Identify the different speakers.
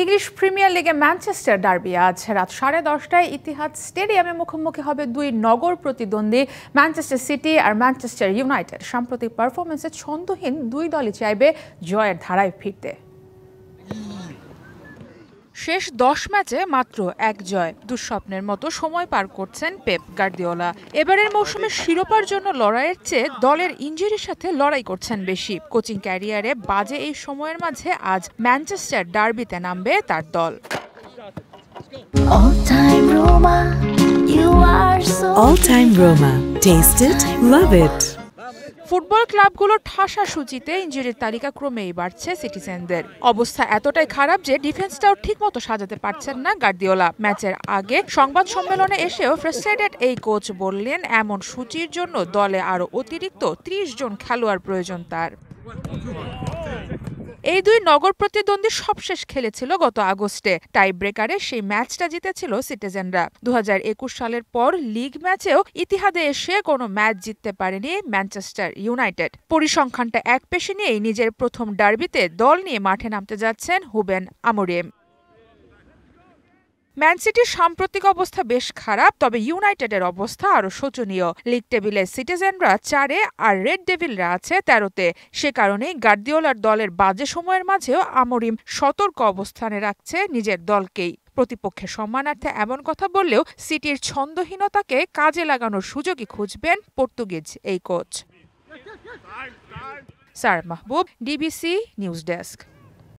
Speaker 1: English premier লিগে Manchester derby আজ রাত 10:30টায় ইতিহাদ স্টেডিয়ামে মুখোমুখি হবে দুই নগর প্রতিদ্বন্দ্বী ম্যানচেস্টার সিটি আর ম্যানচেস্টার ইউনাইটেড। সাম্প্রতিক পারফরমেন্সে ছন্দহীন দুই দলই চাইবে জয়ের ধারায় ফিরতে। শেষ 10 ম্যাচে মাত্র এক জয়, দুঃস্বপ্নের মতো সময় পার করছেন পেপ গার্দিওলা। এবারের মৌসুমে শিরোপার জন্য লড়াইয়ের চেয়ে দলের ইনজুরির সাথে লড়াই করছেন বেশি। কোচিং ক্যারিয়ারে বাজে এই সময়ের মাঝে আজ ম্যানচেস্টার ডার্বিতে নামবে তার দল।
Speaker 2: All time Roma. Taste it, love it.
Speaker 1: Football ক্লাবগুলোর ঠাসা সূচিতে ইনজুরির তালিকা ক্রমেই বাড়ছে সিটিজেনদের। অবস্থা এতটাই খারাপ যে ডিফেন্সটাও ঠিকমতো সাজাতে পারছেন না গার্দিওলা। ম্যাচের আগে সংবাদ সম্মেলনে এসেও ফ্রাস্ট্রেটেড এই কোচ বললেন, এমন সূচির জন্য দলে আরও অতিরিক্ত 30 জন খেলোয়াড় প্রয়োজন তার। এই দুই নগর প্রতিদ্বন্দ্বী সবশেষ খেলেছিল গত আগস্টে। টাই ব্রেকারে সেই ম্যাচটা জিতেছিল সিটিজেনরা। 2021 সালের পর লিগ ম্যাচেও ইতিহাদে এসে কোনো ম্যাচ জিততে পারেনি ম্যানচেস্টার ইউনাইটেড। পরিসংখ্যানটা এক পেশে নিয়েই নিজের প্রথম ডার্বিতে দল নিয়ে মাঠে নামতে যাচ্ছেন রুবেন আমোরিম। ম্যান সিটির সাম্প্রতিক অবস্থা বেশ খারাপ, তবে ইউনাইটেডের অবস্থা আরও শোচনীয়। লিগ টেবিলে সিটিজেনরা 4-এ আর রেড ডেভিলরা আছে 13-তে। সে কারণেই গার্দিওলার দলের বাজে সময়ের মাঝেও আমোরিম সতর্ক অবস্থানে রাখছে নিজের দলকেই। প্রতিপক্ষের সম্মানার্থে এমন কথা বললেও সিটির ছন্দহীনতাকে কাজে লাগানোর সুযোগই খুঁজবেন পর্তুগিজ এই কোচ। সারা মাহবুব, ডিবিসি নিউজ ডেস্ক।